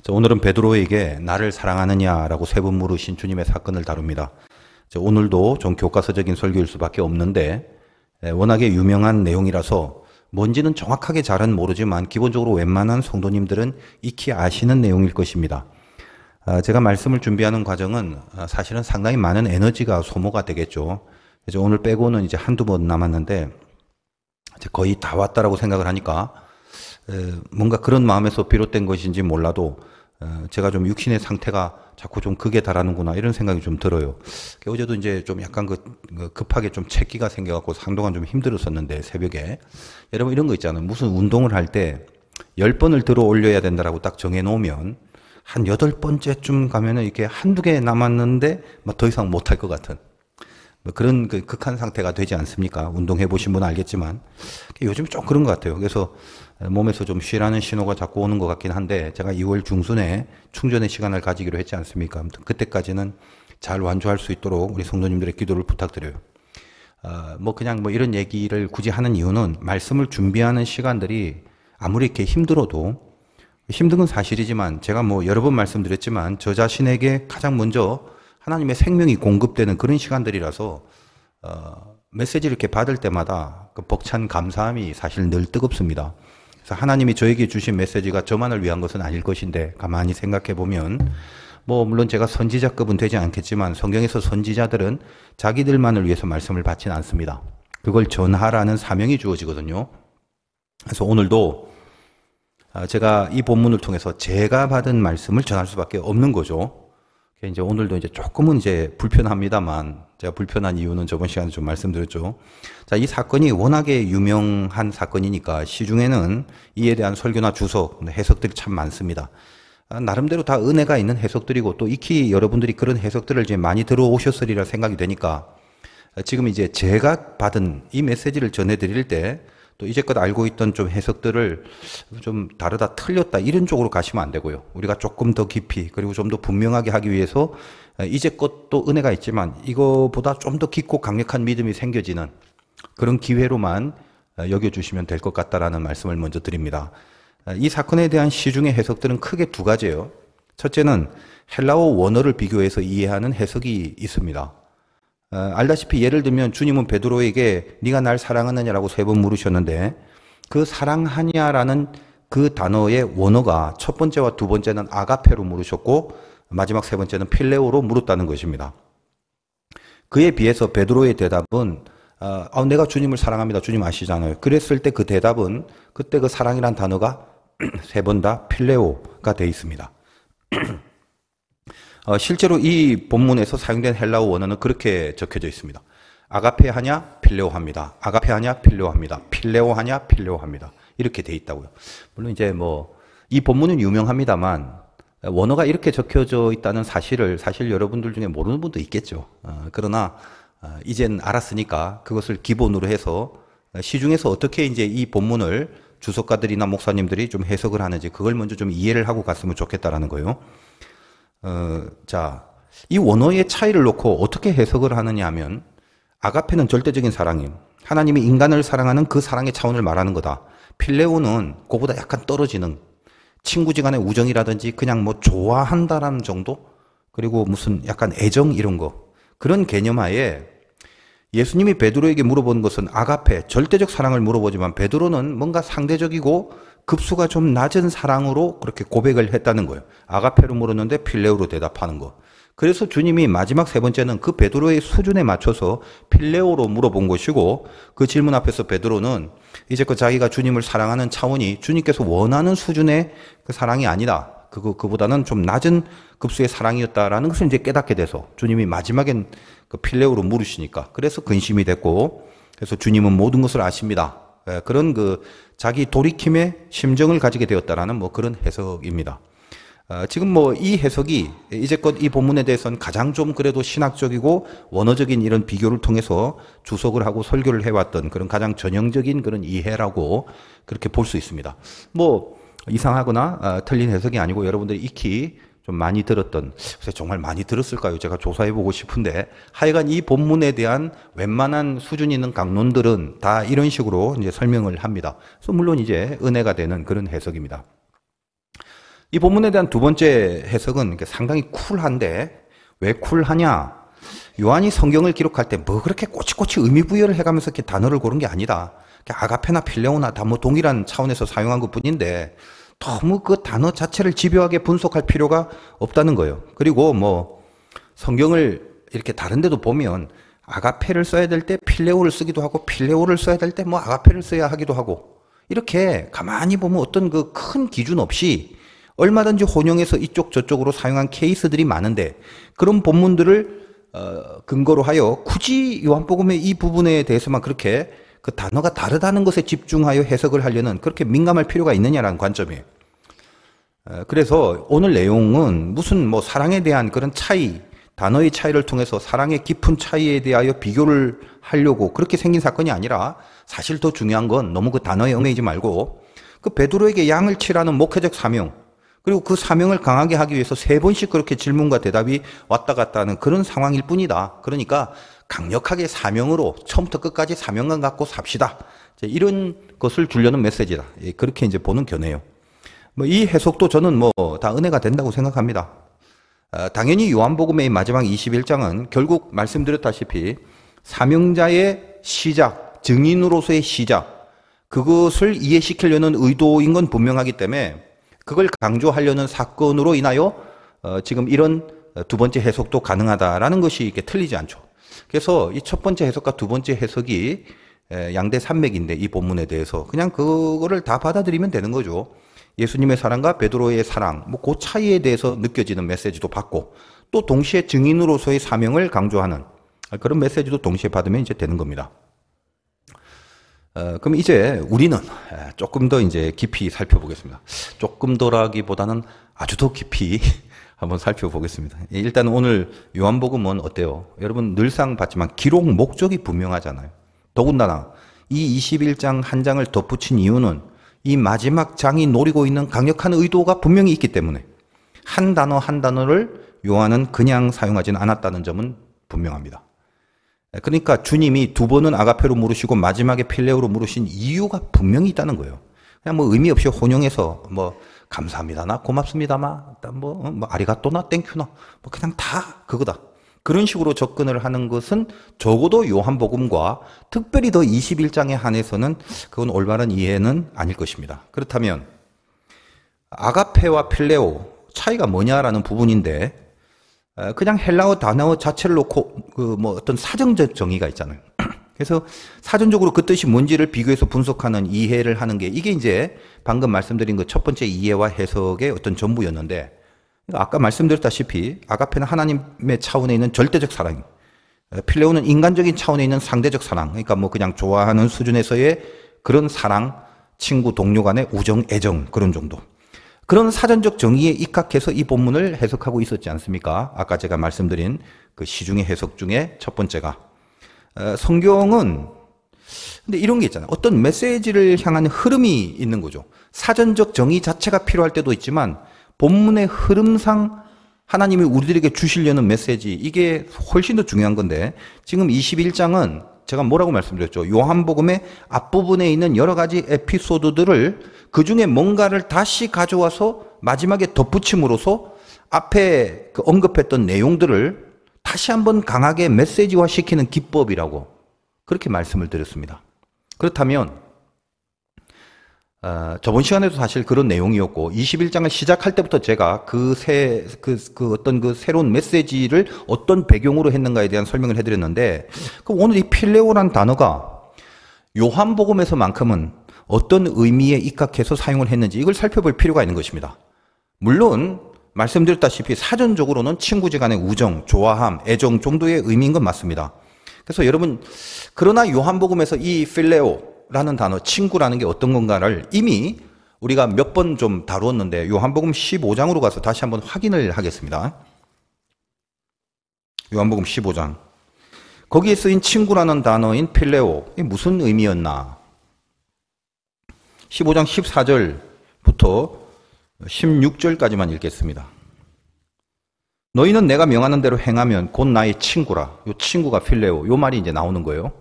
오늘은 베드로에게 나를 사랑하느냐라고 세 번 물으신 주님의 사건을 다룹니다. 오늘도 좀 교과서적인 설교일 수밖에 없는데 워낙에 유명한 내용이라서 뭔지는 정확하게 잘은 모르지만 기본적으로 웬만한 성도님들은 익히 아시는 내용일 것입니다. 제가 말씀을 준비하는 과정은 사실은 상당히 많은 에너지가 소모가 되겠죠. 그래서 오늘 빼고는 이제 한두 번 남았는데 거의 다 왔다라고 생각을 하니까 뭔가 그런 마음에서 비롯된 것인지 몰라도 제가 좀 육신의 상태가 자꾸 좀 극에 달하는구나 이런 생각이 좀 들어요. 어제도 이제 좀 약간 급하게 좀 체기가 생겨갖고 한동안 좀 힘들었었는데 새벽에 여러분 이런 거 있잖아요. 무슨 운동을 할 때 10번을 들어 올려야 된다라고 딱 정해놓으면 한 8번째쯤 가면은 이렇게 한두 개 남았는데 더 이상 못할 것 같은 그런 극한 상태가 되지 않습니까? 운동해 보신 분은 알겠지만 요즘 좀 그런 것 같아요. 그래서 몸에서 좀 쉬라는 신호가 자꾸 오는 것 같긴 한데 제가 2월 중순에 충전의 시간을 가지기로 했지 않습니까? 아무튼 그때까지는 잘 완주할 수 있도록 우리 성도님들의 기도를 부탁드려요. 그냥 이런 얘기를 굳이 하는 이유는 말씀을 준비하는 시간들이 아무리 이렇게 힘들어도 힘든 건 사실이지만 제가 여러 번 말씀드렸지만 저 자신에게 가장 먼저 하나님의 생명이 공급되는 그런 시간들이라서 메시지를 이렇게 받을 때마다 그 벅찬 감사함이 사실 늘 뜨겁습니다. 그래서 하나님이 저에게 주신 메시지가 저만을 위한 것은 아닐 것인데 가만히 생각해 보면 물론 제가 선지자급은 되지 않겠지만 성경에서 선지자들은 자기들만을 위해서 말씀을 받지는 않습니다. 그걸 전하라는 사명이 주어지거든요. 그래서 오늘도 제가 이 본문을 통해서 제가 받은 말씀을 전할 수밖에 없는 거죠. 이제 오늘도 이제 조금은 이제 불편합니다만 제가 불편한 이유는 저번 시간에 좀 말씀드렸죠. 자, 이 사건이 워낙에 유명한 사건이니까 시중에는 이에 대한 설교나 주석, 해석들이 참 많습니다. 나름대로 다 은혜가 있는 해석들이고 또 익히 여러분들이 그런 해석들을 이제 많이 들어오셨으리라 생각이 되니까 지금 이제 제가 받은 이 메시지를 전해드릴 때 또 이제껏 알고 있던 좀 해석들을 좀 다르다 틀렸다 이런 쪽으로 가시면 안 되고요. 우리가 조금 더 깊이 그리고 좀 더 분명하게 하기 위해서 이제껏 또 은혜가 있지만 이거보다 좀 더 깊고 강력한 믿음이 생겨지는 그런 기회로만 여겨주시면 될 것 같다라는 말씀을 먼저 드립니다. 이 사건에 대한 시중의 해석들은 크게 두 가지예요. 첫째는 헬라어 원어를 비교해서 이해하는 해석이 있습니다. 알다시피 예를 들면 주님은 베드로에게 네가 날 사랑하느냐라고 세 번 물으셨는데 그 사랑하냐라는 그 단어의 원어가 첫 번째와 두 번째는 아가페로 물으셨고 마지막 세 번째는 필레오로 물었다는 것입니다. 그에 비해서 베드로의 대답은 내가 주님을 사랑합니다. 주님 아시잖아요. 그랬을 때 그 대답은 그때 그 사랑이란 단어가 세 번 다 필레오가 되어 있습니다. 실제로 이 본문에서 사용된 헬라어 원어는 그렇게 적혀져 있습니다. 아가페 하냐 필레오 합니다. 아가페 하냐 필레오 합니다. 필레오 하냐 필레오 합니다. 이렇게 돼 있다고요. 물론 이제 이 본문은 유명합니다만 원어가 이렇게 적혀져 있다는 사실을 사실 여러분들 중에 모르는 분도 있겠죠. 그러나 이젠 알았으니까 그것을 기본으로 해서 시중에서 어떻게 이제 이 본문을 주석가들이나 목사님들이 좀 해석을 하는지 그걸 먼저 좀 이해를 하고 갔으면 좋겠다라는 거예요. 자, 이 원어의 차이를 놓고 어떻게 해석을 하느냐 하면 아가페는 절대적인 사랑임. 하나님이 인간을 사랑하는 그 사랑의 차원을 말하는 거다. 필레오는 그보다 약간 떨어지는 친구지간의 우정이라든지 그냥 좋아한다라는 정도? 그리고 무슨 약간 애정 이런 거. 그런 개념 하에 예수님이 베드로에게 물어본 것은 아가페, 절대적 사랑을 물어보지만 베드로는 뭔가 상대적이고 급수가 좀 낮은 사랑으로 그렇게 고백을 했다는 거예요. 아가페로 물었는데 필레오로 대답하는 거. 그래서 주님이 마지막 세 번째는 그 베드로의 수준에 맞춰서 필레오로 물어본 것이고 그 질문 앞에서 베드로는 이제껏 자기가 주님을 사랑하는 차원이 주님께서 원하는 수준의 그 사랑이 아니다. 그보다는 좀 낮은 급수의 사랑이었다라는 것을 이제 깨닫게 돼서 주님이 마지막엔 그 필레오로 물으시니까 그래서 근심이 됐고 그래서 주님은 모든 것을 아십니다. 그런 자기 돌이킴의 심정을 가지게 되었다라는 그런 해석입니다. 지금 이 해석이 이제껏 이 본문에 대해서는 가장 좀 그래도 신학적이고 원어적인 이런 비교를 통해서 주석을 하고 설교를 해왔던 그런 가장 전형적인 그런 이해라고 그렇게 볼 수 있습니다. 이상하거나 틀린 해석이 아니고 여러분들이 익히 좀 많이 들었던, 글쎄 정말 많이 들었을까요? 제가 조사해보고 싶은데 하여간 이 본문에 대한 웬만한 수준 있는 강론들은 다 이런 식으로 이제 설명을 합니다. 그래서 물론 이제 은혜가 되는 그런 해석입니다. 이 본문에 대한 두 번째 해석은 상당히 쿨한데, 왜 쿨하냐? 요한이 성경을 기록할 때 뭐 그렇게 꼬치꼬치 의미 부여를 해가면서 이렇게 단어를 고른 게 아니다. 아가페나 필레오나 다 뭐 동일한 차원에서 사용한 것 뿐인데, 너무 그 단어 자체를 집요하게 분석할 필요가 없다는 거예요. 그리고 뭐 성경을 이렇게 다른 데도 보면 아가페를 써야 될 때 필레오를 쓰기도 하고, 필레오를 써야 될 때 뭐 아가페를 써야 하기도 하고, 이렇게 가만히 보면 어떤 그 큰 기준 없이 얼마든지 혼용해서 이쪽 저쪽으로 사용한 케이스들이 많은데, 그런 본문들을 근거로 하여 굳이 요한복음의 이 부분에 대해서만 그렇게 그 단어가 다르다는 것에 집중하여 해석을 하려는, 그렇게 민감할 필요가 있느냐라는 관점이에요. 그래서 오늘 내용은 무슨 뭐 사랑에 대한 그런 차이, 단어의 차이를 통해서 사랑의 깊은 차이에 대하여 비교를 하려고 그렇게 생긴 사건이 아니라, 사실 더 중요한 건 너무 그 단어에 얽매이지 말고 그 베드로에게 양을 치라는 목회적 사명, 그리고 그 사명을 강하게 하기 위해서 3번씩 그렇게 질문과 대답이 왔다 갔다 하는 그런 상황일 뿐이다. 그러니까 강력하게 사명으로 처음부터 끝까지 사명감 갖고 삽시다. 이런 것을 주려는 메시지다. 그렇게 이제 보는 견해예요. 뭐 이 해석도 저는 뭐 다 은혜가 된다고 생각합니다. 당연히 요한복음의 마지막 21장은 결국 말씀드렸다시피 사명자의 시작, 증인으로서의 시작, 그것을 이해시키려는 의도인 건 분명하기 때문에 그걸 강조하려는 사건으로 인하여 지금 이런 두 번째 해석도 가능하다라는 것이 이게 틀리지 않죠. 그래서 이 첫 번째 해석과 두 번째 해석이 양대 산맥인데, 이 본문에 대해서 그냥 그거를 다 받아들이면 되는 거죠. 예수님의 사랑과 베드로의 사랑, 뭐 그 차이에 대해서 느껴지는 메시지도 받고, 또 동시에 증인으로서의 사명을 강조하는 그런 메시지도 동시에 받으면 이제 되는 겁니다. 그럼 이제 우리는 조금 더 이제 깊이 살펴보겠습니다. 조금 더라기보다는 아주 더 깊이 한번 살펴보겠습니다. 일단 오늘 요한복음은 어때요? 여러분 늘상 봤지만 기록 목적이 분명하잖아요. 더군다나 이 21장 한 장을 덧붙인 이유는 이 마지막 장이 노리고 있는 강력한 의도가 분명히 있기 때문에 한 단어 한 단어를 요한은 그냥 사용하지는 않았다는 점은 분명합니다. 그러니까 주님이 두 번은 아가페로 물으시고 마지막에 필레오로 물으신 이유가 분명히 있다는 거예요. 그냥 뭐 의미 없이 혼용해서 뭐 감사합니다나 고맙습니다마 뭐 아리가또나 땡큐나 뭐 그냥 다 그거다. 그런 식으로 접근을 하는 것은 적어도 요한복음과 특별히 더 21장에 한해서는 그건 올바른 이해는 아닐 것입니다. 그렇다면 아가페와 필레오 차이가 뭐냐라는 부분인데, 그냥 헬라어 단어 자체를 놓고 그 뭐 어떤 사정적 정의가 있잖아요. 그래서 사전적으로 그 뜻이 뭔지를 비교해서 분석하는 이해를 하는 게, 이게 이제 방금 말씀드린 그 첫 번째 이해와 해석의 어떤 전부였는데, 아까 말씀드렸다시피 아가페는 하나님의 차원에 있는 절대적 사랑, 필레오는 인간적인 차원에 있는 상대적 사랑, 그러니까 뭐 그냥 좋아하는 수준에서의 그런 사랑, 친구, 동료 간의 우정, 애정, 그런 정도. 그런 사전적 정의에 입각해서 이 본문을 해석하고 있었지 않습니까? 아까 제가 말씀드린 그 시중의 해석 중에 첫 번째가, 성경은 근데 이런 게 있잖아요. 어떤 메시지를 향한 흐름이 있는 거죠. 사전적 정의 자체가 필요할 때도 있지만 본문의 흐름상 하나님이 우리들에게 주시려는 메시지, 이게 훨씬 더 중요한 건데, 지금 21장은 제가 뭐라고 말씀드렸죠? 요한복음의 앞부분에 있는 여러 가지 에피소드들을 그 중에 뭔가를 다시 가져와서 마지막에 덧붙임으로써 앞에 그 언급했던 내용들을 다시 한번 강하게 메시지화 시키는 기법이라고 그렇게 말씀을 드렸습니다. 그렇다면 저번 시간에도 사실 그런 내용이었고, 21장을 시작할 때부터 제가 어떤 그 새로운 메시지를 어떤 배경으로 했는가에 대한 설명을 해드렸는데, 그럼 오늘 이 필레오란 단어가 요한복음에서만큼은 어떤 의미에 입각해서 사용을 했는지 이걸 살펴볼 필요가 있는 것입니다. 물론 말씀드렸다시피 사전적으로는 친구지간의 우정, 좋아함, 애정 정도의 의미인 건 맞습니다. 그래서 여러분, 그러나 요한복음에서 이 필레오라는 단어, 친구라는 게 어떤 건가를 이미 우리가 몇 번 좀 다루었는데, 요한복음 15장으로 가서 다시 한번 확인을 하겠습니다. 요한복음 15장. 거기에 쓰인 친구라는 단어인 필레오, 이게 무슨 의미였나? 15장 14절부터 16절까지만 읽겠습니다. 너희는 내가 명하는 대로 행하면 곧 나의 친구라. 요 친구가 필레오. 요 말이 이제 나오는 거예요.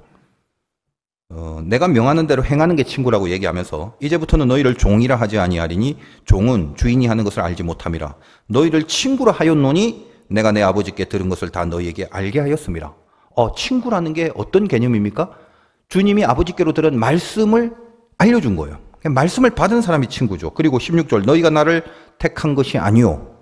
내가 명하는 대로 행하는 게 친구라고 얘기하면서 이제부터는 너희를 종이라 하지 아니하리니 종은 주인이 하는 것을 알지 못함이라. 너희를 친구라 하였노니 내가 내 아버지께 들은 것을 다 너희에게 알게 하였습니다. 친구라는 게 어떤 개념입니까? 주님이 아버지께로 들은 말씀을 알려준 거예요. 말씀을 받은 사람이 친구죠. 그리고 16절 너희가 나를 택한 것이 아니요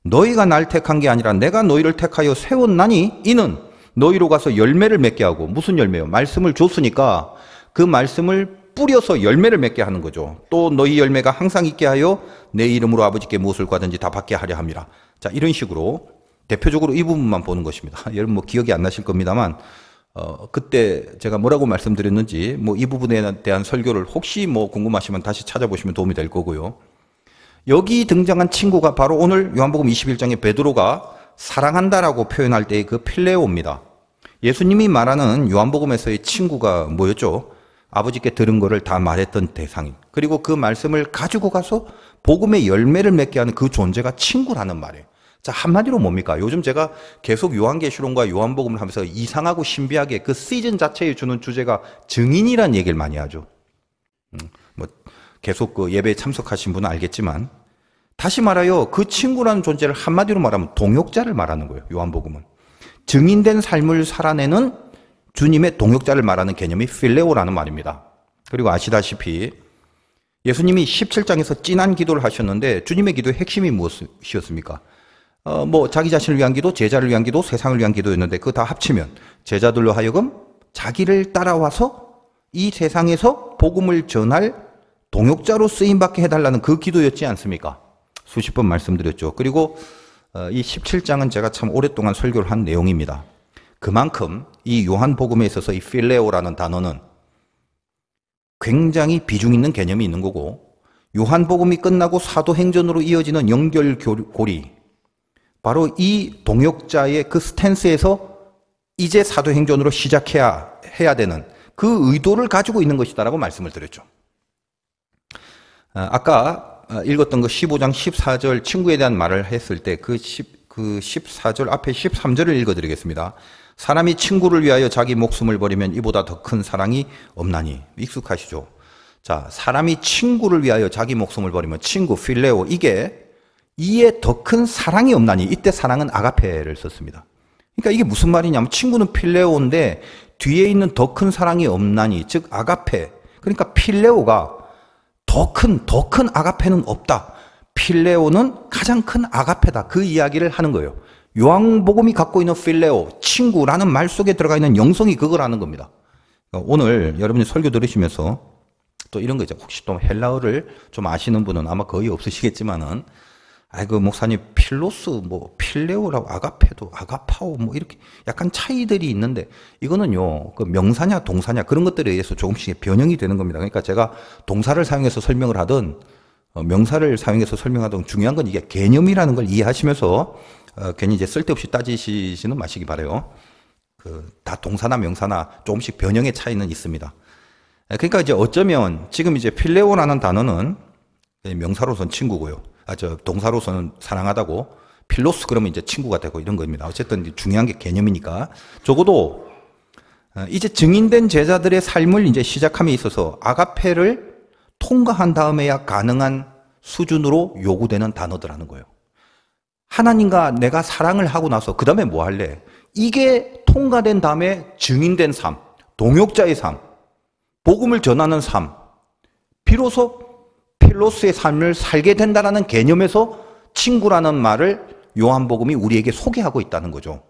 너희가 날 택한 게 아니라 내가 너희를 택하여 세웠나니 이는 너희로 가서 열매를 맺게 하고. 무슨 열매요? 말씀을 줬으니까 그 말씀을 뿌려서 열매를 맺게 하는 거죠. 또 너희 열매가 항상 있게 하여 내 이름으로 아버지께 무엇을 구하든지 다 받게 하려 함이라. 자, 이런 식으로 대표적으로 이 부분만 보는 것입니다. 여러분 뭐 기억이 안 나실 겁니다만 그때 제가 뭐라고 말씀드렸는지 이 부분에 대한 설교를 혹시 궁금하시면 다시 찾아보시면 도움이 될 거고요. 여기 등장한 친구가 바로 오늘 요한복음 21장에 베드로가 사랑한다라고 표현할 때의 그 필레오입니다. 예수님이 말하는 요한복음에서의 친구가 뭐였죠? 아버지께 들은 거를 다 말했던 대상인, 그리고 그 말씀을 가지고 가서 복음의 열매를 맺게 하는 그 존재가 친구라는 말이에요. 자, 한마디로 뭡니까? 요즘 제가 계속 요한계시록과 요한복음을 하면서 이상하고 신비하게 그 시즌 자체에 주는 주제가 증인이라는 얘기를 많이 하죠. 계속 그 예배에 참석하신 분은 알겠지만, 다시 말하여 그 친구라는 존재를 한마디로 말하면 동역자를 말하는 거예요. 요한복음은 증인된 삶을 살아내는 주님의 동역자를 말하는 개념이 필레오라는 말입니다. 그리고 아시다시피 예수님이 17장에서 진한 기도를 하셨는데 주님의 기도의 핵심이 무엇이었습니까? 자기 자신을 위한 기도, 제자를 위한 기도, 세상을 위한 기도였는데 그거 다 합치면 제자들로 하여금 자기를 따라와서 이 세상에서 복음을 전할 동역자로 쓰임받게 해달라는 그 기도였지 않습니까? 수십 번 말씀드렸죠. 그리고 이 17장은 제가 참 오랫동안 설교를 한 내용입니다. 그만큼 이 요한복음에 있어서 이 필레오라는 단어는 굉장히 비중 있는 개념이 있는 거고, 요한복음이 끝나고 사도행전으로 이어지는 연결고리, 바로 이 동역자의 그 스탠스에서 이제 사도행전으로 시작해야 되는 그 의도를 가지고 있는 것이다라고 말씀을 드렸죠. 아까 읽었던 그 15장 14절 친구에 대한 말을 했을 때 그 14절 앞에 13절을 읽어드리겠습니다. 사람이 친구를 위하여 자기 목숨을 버리면 이보다 더 큰 사랑이 없나니. 익숙하시죠? 자, 사람이 친구를 위하여 자기 목숨을 버리면 친구, 필레오, 이에 더 큰 사랑이 없나니. 이때 사랑은 아가페를 썼습니다. 그러니까 이게 무슨 말이냐면 친구는 필레오인데 뒤에 있는 더 큰 사랑이 없나니, 즉 아가페. 그러니까 필레오가 더 큰 아가페는 없다. 필레오는 가장 큰 아가페다. 그 이야기를 하는 거예요. 요한복음이 갖고 있는 필레오, 친구라는 말 속에 들어가 있는 영성이 그거라는 겁니다. 오늘 여러분이 설교 들으시면서 또 이런 거 있죠. 혹시 또 헬라어를 좀 아시는 분은 아마 거의 없으시겠지만은, 목사님 필로스, 필레오라고 아가페도, 아가파오, 이렇게 약간 차이들이 있는데, 이거는요, 그 명사냐, 동사냐, 그런 것들에 의해서 조금씩 변형이 되는 겁니다. 그러니까 제가 동사를 사용해서 설명을 하든, 명사를 사용해서 설명하든 중요한 건 이게 개념이라는 걸 이해하시면서, 괜히 이제 쓸데없이 따지시지는 마시기 바라요. 다 동사나 명사나 조금씩 변형의 차이는 있습니다. 그러니까 이제 어쩌면 지금 이제 필레오라는 단어는 명사로서는 친구고요. 동사로서는 사랑하다고, 필로스 그러면 이제 친구가 되고 이런 겁니다. 어쨌든 중요한 게 개념이니까. 적어도 이제 증인된 제자들의 삶을 이제 시작함에 있어서 아가페를 통과한 다음에야 가능한 수준으로 요구되는 단어들하는 거예요. 하나님과 내가 사랑을 하고 나서 그 다음에 뭐 할래? 이게 통과된 다음에 증인된 삶, 동역자의 삶, 복음을 전하는 삶, 비로소 필로스의 삶을 살게 된다는 개념에서 친구라는 말을 요한복음이 우리에게 소개하고 있다는 거죠.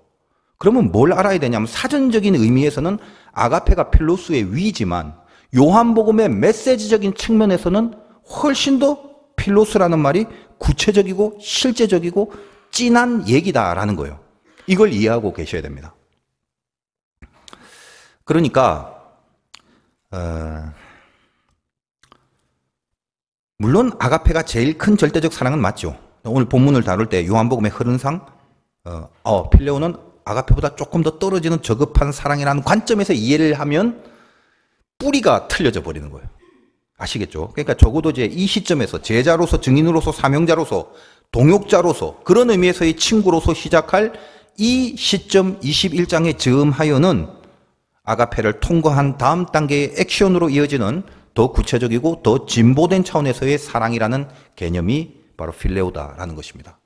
그러면 뭘 알아야 되냐면, 사전적인 의미에서는 아가페가 필로스의 위지만 요한복음의 메시지적인 측면에서는 훨씬 더 필로스라는 말이 구체적이고 실제적이고 진한 얘기다라는 거예요. 이걸 이해하고 계셔야 됩니다. 그러니까 물론 아가페가 제일 큰 절대적 사랑은 맞죠. 오늘 본문을 다룰 때 요한복음의 흐름상 필레오는 아가페보다 조금 더 떨어지는 저급한 사랑이라는 관점에서 이해를 하면 뿌리가 틀려져 버리는 거예요. 아시겠죠? 그러니까 적어도 이제 이 시점에서 제자로서, 증인으로서, 사명자로서, 동역자로서, 그런 의미에서의 친구로서 시작할 이 시점 21장에 즈음하여는 아가페를 통과한 다음 단계의 액션으로 이어지는 더 구체적이고 더 진보된 차원에서의 사랑이라는 개념이 바로 필레오다라는 것입니다.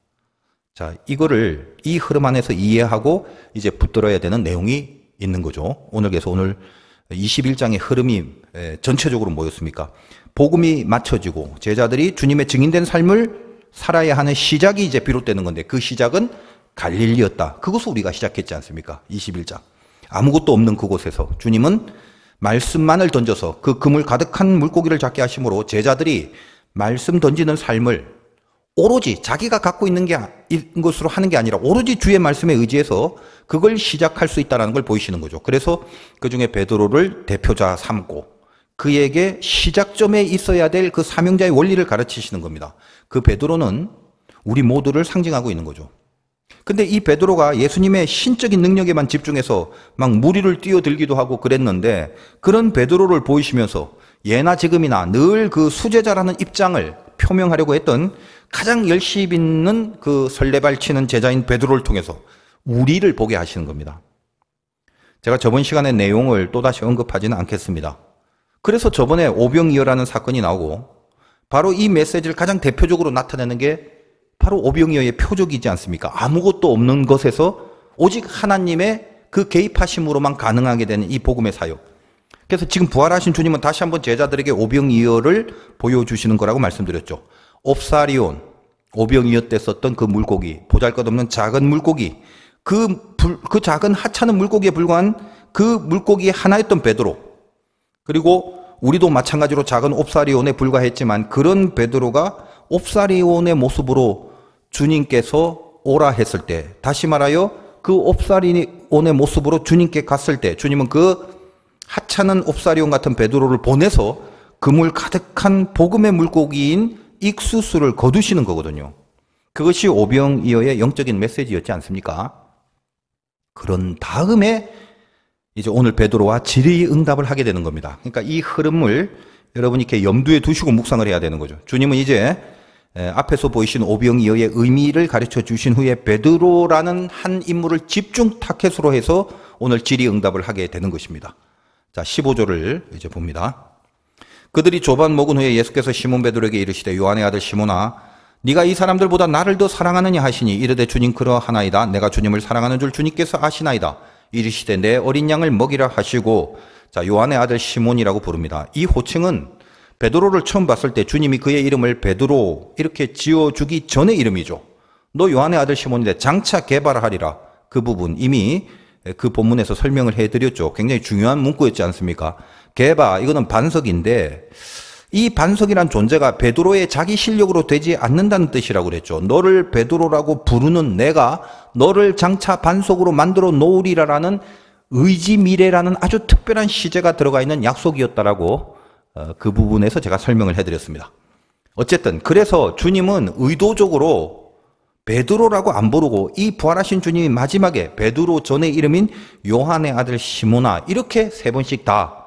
자, 이거를 이 흐름 안에서 이해하고 이제 붙들어야 되는 내용이 있는 거죠. 오늘 21장의 흐름이 전체적으로 뭐였습니까? 복음이 맞춰지고 제자들이 주님의 증인된 삶을 살아야 하는 시작이 이제 비롯되는 건데 그 시작은 갈릴리였다. 그것을 우리가 시작했지 않습니까? 21장. 아무것도 없는 그곳에서 주님은 말씀만을 던져서 그 그물 가득한 물고기를 잡게 하심으로 제자들이 말씀 던지는 삶을 오로지 자기가 갖고 있는 것으로 하는 게 아니라 오로지 주의 말씀에 의지해서 그걸 시작할 수 있다는 걸 보이시는 거죠. 그래서 그중에 베드로를 대표자 삼고 그에게 시작점에 있어야 될 그 사명자의 원리를 가르치시는 겁니다. 그 베드로는 우리 모두를 상징하고 있는 거죠. 근데 이 베드로가 예수님의 신적인 능력에만 집중해서 막 무리를 뛰어들기도 하고 그랬는데 그런 베드로를 보이시면서 예나 지금이나 늘 그 수제자라는 입장을 표명하려고 했던 가장 열심히 있는 그 설레발 치는 제자인 베드로를 통해서 우리를 보게 하시는 겁니다. 제가 저번 시간의 내용을 또다시 언급하지는 않겠습니다. 그래서 저번에 오병이어라는 사건이 나오고 바로 이 메시지를 가장 대표적으로 나타내는 게 바로 오병이어의 표적이지 않습니까? 아무것도 없는 것에서 오직 하나님의 그 개입하심으로만 가능하게 되는 이 복음의 사역. 그래서 지금 부활하신 주님은 다시 한번 제자들에게 오병이어를 보여주시는 거라고 말씀드렸죠. 옵사리온, 오병이어 때 썼던 그 물고기, 보잘것없는 작은 물고기, 그 작은 하찮은 물고기에 불과한 그 물고기의 하나였던 베드로, 그리고 우리도 마찬가지로 작은 옵사리온에 불과했지만 그런 베드로가 옵사리온의 모습으로 주님께서 오라 했을 때, 다시 말하여 그 옵사리온의 모습으로 주님께 갔을 때 주님은 그 하찮은 옵사리온 같은 베드로를 보내서 그물 가득한 복음의 물고기인 익수수를 거두시는 거거든요. 그것이 오병이어의 영적인 메시지였지 않습니까? 그런 다음에 이제 오늘 베드로와 질의응답을 하게 되는 겁니다. 그러니까 이 흐름을 여러분이 이렇게 염두에 두시고 묵상을 해야 되는 거죠. 주님은 이제 앞에서 보이신 오병이어의 의미를 가르쳐 주신 후에 베드로라는 한 인물을 집중 타켓으로 해서 오늘 질의응답을 하게 되는 것입니다. 자, 15절을 이제 봅니다. 그들이 조반 먹은 후에 예수께서 시몬 베드로에게 이르시되 요한의 아들 시몬아 네가 이 사람들보다 나를 더 사랑하느냐 하시니 이르되 주님 그러하나이다. 내가 주님을 사랑하는 줄 주님께서 아시나이다. 이르시되 내 어린 양을 먹이라 하시고, 자, 요한의 아들 시몬이라고 부릅니다. 이 호칭은 베드로를 처음 봤을 때 주님이 그의 이름을 베드로 이렇게 지어주기 전의 이름이죠. 너 요한의 아들 시몬인데 장차 개발하리라. 그 부분 이미 그 본문에서 설명을 해드렸죠. 굉장히 중요한 문구였지 않습니까? 게바, 이거는 반석인데 이 반석이란 존재가 베드로의 자기 실력으로 되지 않는다는 뜻이라고 그랬죠. 너를 베드로라고 부르는 내가 너를 장차 반석으로 만들어 놓으리라라는 의지미래라는 아주 특별한 시제가 들어가 있는 약속이었다라고 그 부분에서 제가 설명을 해드렸습니다. 어쨌든 그래서 주님은 의도적으로 베드로라고 안 부르고 이 부활하신 주님이 마지막에 베드로 전의 이름인 요한의 아들 시몬아 이렇게 세 번씩 다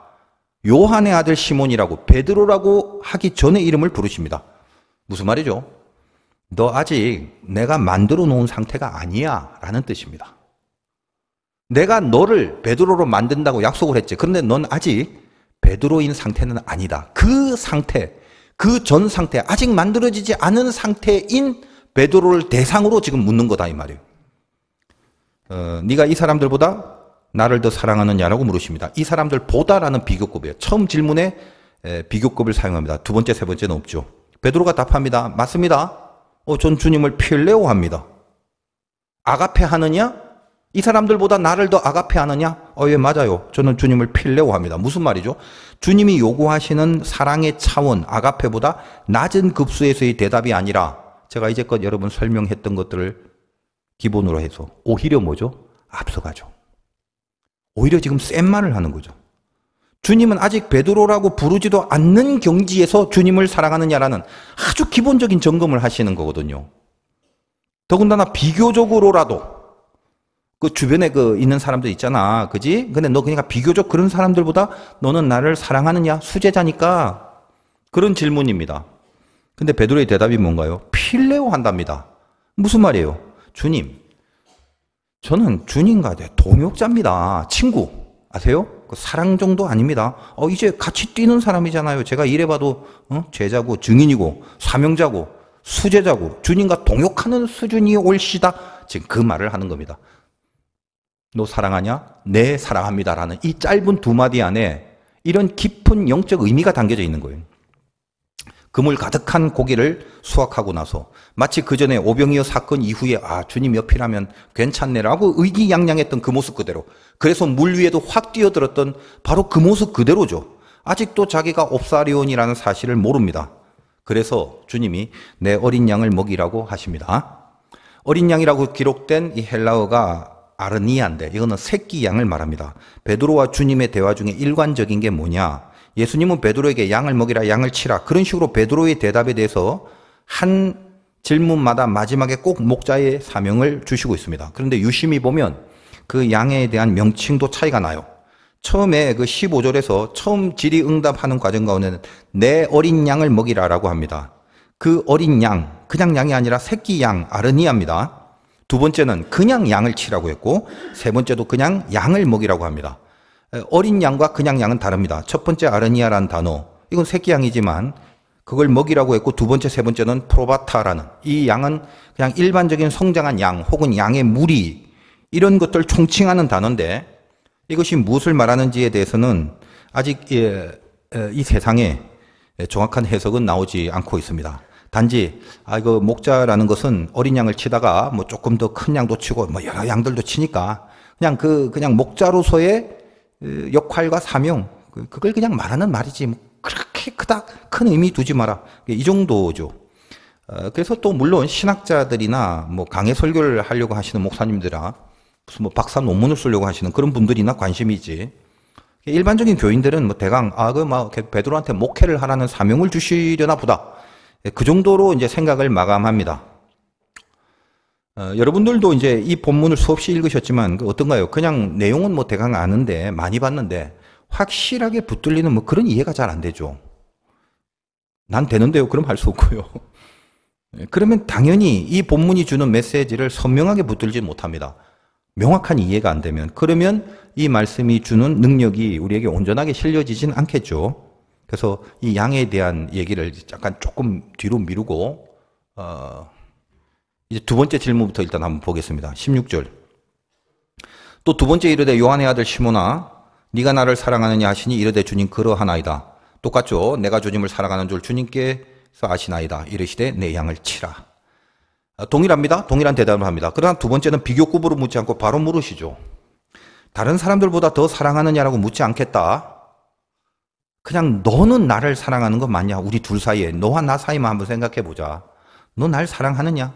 요한의 아들 시몬이라고 베드로라고 하기 전에 이름을 부르십니다. 무슨 말이죠? 너 아직 내가 만들어 놓은 상태가 아니야 라는 뜻입니다. 내가 너를 베드로로 만든다고 약속을 했지. 그런데 넌 아직 베드로인 상태는 아니다. 그 상태, 그 전 상태, 아직 만들어지지 않은 상태인 베드로를 대상으로 지금 묻는 거다 이 말이에요. 네가 이 사람들보다 나를 더 사랑하느냐라고 물으십니다. 이 사람들보다라는 비교급이에요. 처음 질문에 비교급을 사용합니다. 두 번째, 세 번째는 없죠. 베드로가 답합니다. 맞습니다. 전 주님을 필레오합니다. 아가페 하느냐? 이 사람들보다 나를 더 아가페 하느냐? 예, 맞아요. 저는 주님을 필레오합니다. 무슨 말이죠? 주님이 요구하시는 사랑의 차원, 아가페보다 낮은 급수에서의 대답이 아니라 제가 이제껏 여러분 설명했던 것들을 기본으로 해서 오히려 뭐죠? 앞서가죠. 오히려 지금 센 말을 하는 거죠. 주님은 아직 베드로라고 부르지도 않는 경지에서 주님을 사랑하느냐라는 아주 기본적인 점검을 하시는 거거든요. 더군다나 비교적으로라도 그 주변에 있는 사람들 있잖아. 그지? 근데 너 그러니까 비교적 그런 사람들보다 너는 나를 사랑하느냐? 수제자니까. 그런 질문입니다. 근데 베드로의 대답이 뭔가요? 필레오 한답니다. 무슨 말이에요? 주님, 저는 주님과 동역자입니다. 친구. 아세요? 그 사랑 정도 아닙니다. 이제 같이 뛰는 사람이잖아요. 제가 이래봐도 제자고 증인이고 사명자고 수제자고 주님과 동역하는 수준이 올시다. 지금 그 말을 하는 겁니다. 너 사랑하냐? 네, 사랑합니다라는 이 짧은 두 마디 안에 이런 깊은 영적 의미가 담겨져 있는 거예요. 그물 가득한 고기를 수확하고 나서 마치 그 전에 오병이어 사건 이후에 주님 옆이라면 괜찮네라고 의기양양했던 그 모습 그대로, 그래서 물 위에도 확 뛰어들었던 바로 그 모습 그대로죠. 아직도 자기가 옵사리온이라는 사실을 모릅니다. 그래서 주님이 내 어린 양을 먹이라고 하십니다. 어린 양이라고 기록된 이 헬라어가 아르니아인데 이거는 새끼 양을 말합니다. 베드로와 주님의 대화 중에 일관적인 게 뭐냐? 예수님은 베드로에게 양을 먹이라, 양을 치라, 그런 식으로 베드로의 대답에 대해서 한 질문마다 마지막에 꼭 목자의 사명을 주시고 있습니다. 그런데 유심히 보면 그 양에 대한 명칭도 차이가 나요. 처음에 그 15절에서 처음 질의응답하는 과정 가운데는 내 어린 양을 먹이라라고 합니다. 그 어린 양, 그냥 양이 아니라 새끼 양, 아르니아입니다. 두 번째는 그냥 양을 치라고 했고, 세 번째도 그냥 양을 먹이라고 합니다. 어린 양과 그냥 양은 다릅니다. 첫 번째 아르니아라는 단어, 이건 새끼 양이지만 그걸 먹이라고 했고, 두 번째, 세 번째는 프로바타라는, 이 양은 그냥 일반적인 성장한 양 혹은 양의 무리, 이런 것들 총칭하는 단어인데, 이것이 무엇을 말하는지에 대해서는 아직 이 세상에 정확한 해석은 나오지 않고 있습니다. 단지 이거 목자라는 것은 어린 양을 치다가 뭐 조금 더 큰 양도 치고 뭐 여러 양들도 치니까 그냥 목자로서의 역할과 사명, 그걸 그냥 말하는 말이지 뭐 그렇게 큰 의미 두지 마라, 이 정도죠. 그래서 또 물론 신학자들이나 뭐 강해 설교를 하려고 하시는 목사님들이나 무슨 뭐 박사 논문을 쓰려고 하시는 그런 분들이나 관심이 있지, 일반적인 교인들은 뭐 대강 베드로한테 목회를 하라는 사명을 주시려나 보다, 그 정도로 이제 생각을 마감합니다. 여러분들도 이제 이 본문을 수없이 읽으셨지만 어떤가요? 그냥 내용은 뭐 대강 아는데, 많이 봤는데 확실하게 붙들리는 뭐 그런 이해가 잘 안 되죠. 난 되는데요? 그럼 할 수 없고요. 그러면 당연히 이 본문이 주는 메시지를 선명하게 붙들지 못합니다. 명확한 이해가 안 되면. 그러면 이 말씀이 주는 능력이 우리에게 온전하게 실려지진 않겠죠. 그래서 이 양에 대한 얘기를 약간 조금 뒤로 미루고 이제 두 번째 질문부터 일단 한번 보겠습니다. 16절. 또 두 번째 이르되 요한의 아들 시몬아 네가 나를 사랑하느냐 하시니 이르되 주님 그러하나이다. 똑같죠. 내가 주님을 사랑하는 줄 주님께서 아시나이다. 이르시되 내 양을 치라. 동일합니다. 동일한 대답을 합니다. 그러나 두 번째는 비교급으로 묻지 않고 바로 물으시죠. 다른 사람들보다 더 사랑하느냐라고 묻지 않겠다. 그냥 너는 나를 사랑하는 거 맞냐? 우리 둘 사이에, 너와 나 사이만 한번 생각해 보자. 너 날 사랑하느냐?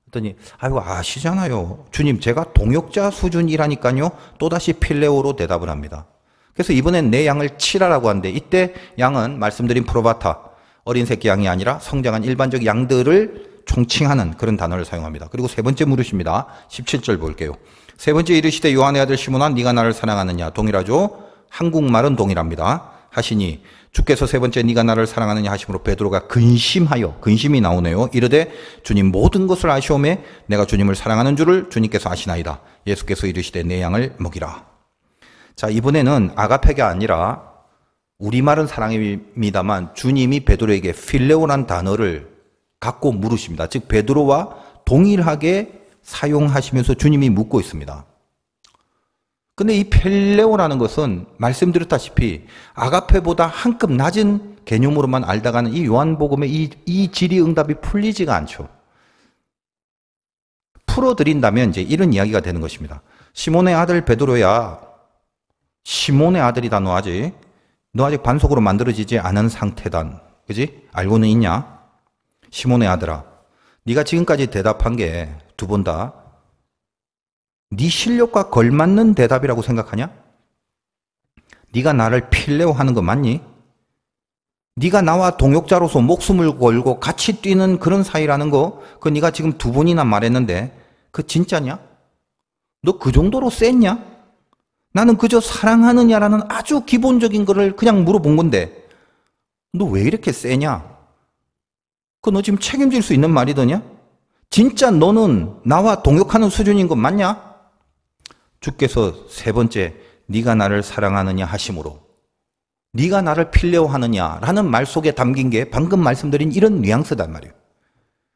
그랬더니 아이고 아시잖아요. 주님 제가 동역자 수준이라니까요. 또다시 필레오로 대답을 합니다. 그래서 이번엔 내 양을 치라라고 하는데, 이때 양은 말씀드린 프로바타, 어린 새끼 양이 아니라 성장한 일반적 양들을 총칭하는 그런 단어를 사용합니다. 그리고 세 번째 물으십니다. 17절 볼게요. 세 번째 이르시되 요한의 아들 시몬아 네가 나를 사랑하느냐? 동일하죠. 한국말은 동일합니다. 하시니 주께서 세 번째 네가 나를 사랑하느냐 하심으로 베드로가 근심이 나오네요. 이르되 주님 모든 것을 아시오매 내가 주님을 사랑하는 줄을 주님께서 아시나이다. 예수께서 이르시되 내 양을 먹이라. 자, 이번에는 아가페가 아니라 우리말은 사랑입니다만 주님이 베드로에게 필레오란 단어를 갖고 물으십니다. 즉 베드로와 동일하게 사용하시면서 주님이 묻고 있습니다. 근데 이 필레오라는 것은 말씀드렸다시피 아가페보다 한 급 낮은 개념으로만 알다가는 이 요한복음의 이 질의응답이 풀리지가 않죠. 풀어드린다면 이제 이런 이야기가 되는 것입니다. 시몬의 아들 베드로야, 시몬의 아들이다. 너 아직 반석으로 만들어지지 않은 상태다. 그지? 알고는 있냐? 시몬의 아들아, 네가 지금까지 대답한 게 두 번 다 네 실력과 걸맞는 대답이라고 생각하냐? 네가 나를 필레오 하는 거 맞니? 네가 나와 동역자로서 목숨을 걸고 같이 뛰는 그런 사이라는 거, 그거 네가 지금 두 번이나 말했는데 그거 진짜냐? 너 그 정도로 셌냐? 나는 그저 사랑하느냐라는 아주 기본적인 거를 그냥 물어본 건데 너 왜 이렇게 세냐? 그거 너 지금 책임질 수 있는 말이더냐? 진짜 너는 나와 동역하는 수준인 건 맞냐? 주께서 세 번째 네가 나를 사랑하느냐 하심으로 네가 나를 필레오하느냐라는 말 속에 담긴 게 방금 말씀드린 이런 뉘앙스단 말이에요.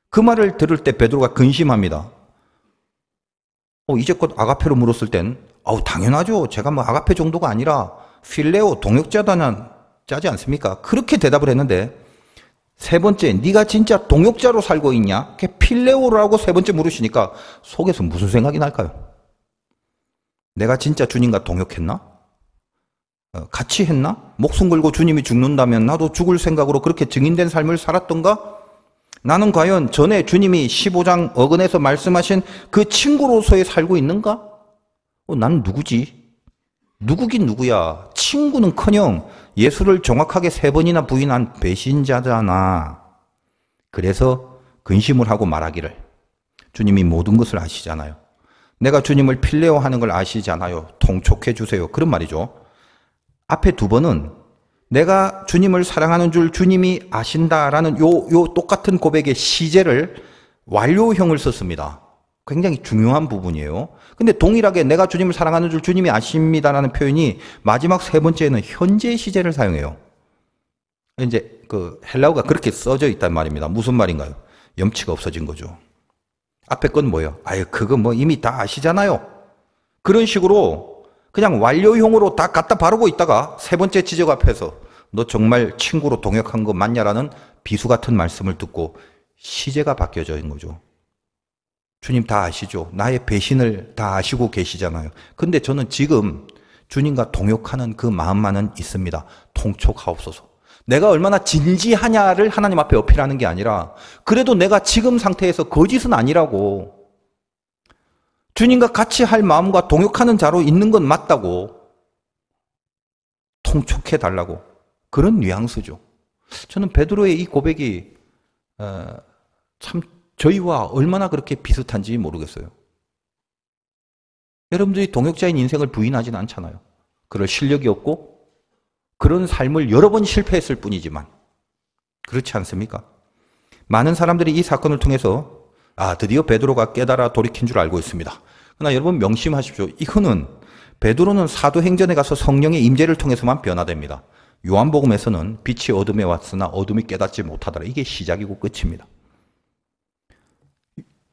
그 말을 들을 때 베드로가 근심합니다. 이제껏 아가페로 물었을 땐 당연하죠. 제가 뭐 아가페 정도가 아니라 필레오 동역자다는 짜지 않습니까? 그렇게 대답을 했는데 세 번째, 네가 진짜 동역자로 살고 있냐? 필레오라고 세 번째 물으시니까 속에서 무슨 생각이 날까요? 내가 진짜 주님과 동역했나? 같이 했나? 목숨 걸고 주님이 죽는다면 나도 죽을 생각으로 그렇게 증인된 삶을 살았던가? 나는 과연 전에 주님이 15장 어근에서 말씀하신 그 친구로서의 살고 있는가? 난 누구지? 누구긴 누구야? 친구는커녕 예수를 정확하게 3번이나 부인한 배신자잖아. 그래서 근심을 하고 말하기를 주님이 모든 것을 아시잖아요. 내가 주님을 필레오하는 걸 아시잖아요. 통촉해 주세요. 그런 말이죠. 앞에 2번은 내가 주님을 사랑하는 줄 주님이 아신다라는 요 똑같은 고백의 시제를 완료형을 썼습니다. 굉장히 중요한 부분이에요. 근데 동일하게 내가 주님을 사랑하는 줄 주님이 아십니다라는 표현이 마지막 3번째에는 현재 시제를 사용해요. 이제 그 헬라어가 그렇게 써져 있단 말입니다. 무슨 말인가요? 염치가 없어진 거죠. 앞에 건 뭐예요? 그거 뭐 이미 다 아시잖아요. 그런 식으로 그냥 완료형으로 다 갖다 바르고 있다가 3번째 지적 앞에서 너 정말 친구로 동역한 거 맞냐라는 비수 같은 말씀을 듣고 시제가 바뀌어져 있는 거죠. 주님 다 아시죠? 나의 배신을 다 아시고 계시잖아요. 근데 저는 지금 주님과 동역하는 그 마음만은 있습니다. 통촉하옵소서. 내가 얼마나 진지하냐를 하나님 앞에 어필하는 게 아니라 그래도 내가 지금 상태에서 거짓은 아니라고, 주님과 같이 할 마음과 동역하는 자로 있는 건 맞다고 통촉해 달라고, 그런 뉘앙스죠. 저는 베드로의 이 고백이 참 저희와 얼마나 그렇게 비슷한지 모르겠어요. 여러분들이 동역자인 인생을 부인하진 않잖아요. 그럴 실력이 없고 그런 삶을 여러 번 실패했을 뿐이지만, 그렇지 않습니까? 많은 사람들이 이 사건을 통해서 드디어 베드로가 깨달아 돌이킨 줄 알고 있습니다. 그러나 여러분 명심하십시오. 이거는 베드로는 사도행전에 가서 성령의 임재를 통해서만 변화됩니다. 요한복음에서는 빛이 어둠에 왔으나 어둠이 깨닫지 못하더라. 이게 시작이고 끝입니다.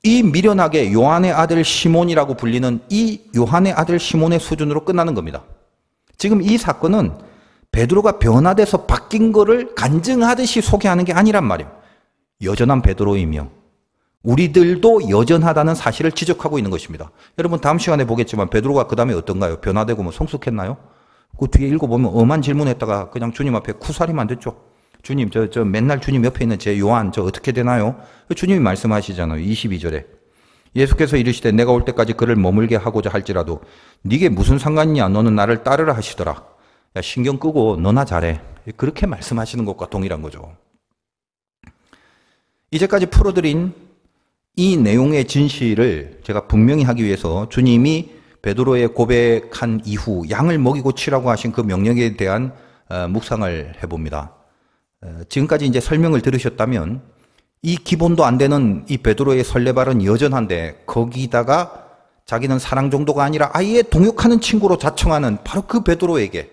이 미련하게 요한의 아들 시몬이라고 불리는 이 요한의 아들 시몬의 수준으로 끝나는 겁니다. 지금 이 사건은 베드로가 변화돼서 바뀐 거를 간증하듯이 소개하는 게 아니란 말이에요. 여전한 베드로이며 우리들도 여전하다는 사실을 지적하고 있는 것입니다. 여러분 다음 시간에 보겠지만 베드로가 그 다음에 어떤가요? 변화되고 뭐 성숙했나요? 그 뒤에 읽어보면 엄한 질문했다가 그냥 주님 앞에 쿠사리만 됐죠. 주님, 저 맨날 주님 옆에 있는 제 요한 저 어떻게 되나요? 주님이 말씀하시잖아요. 22절에. 예수께서 이르시되 내가 올 때까지 그를 머물게 하고자 할지라도 네게 무슨 상관이냐? 너는 나를 따르라 하시더라. 야, 신경 끄고 너나 잘해. 그렇게 말씀하시는 것과 동일한 거죠. 이제까지 풀어드린 이 내용의 진실을 제가 분명히 하기 위해서 주님이 베드로의 고백한 이후 양을 먹이고 치라고 하신 그 명령에 대한 묵상을 해봅니다. 지금까지 이제 설명을 들으셨다면 이 기본도 안 되는 이 베드로의 설레발은 여전한데 거기다가 자기는 사랑 정도가 아니라 아예 동역하는 친구로 자청하는 바로 그 베드로에게,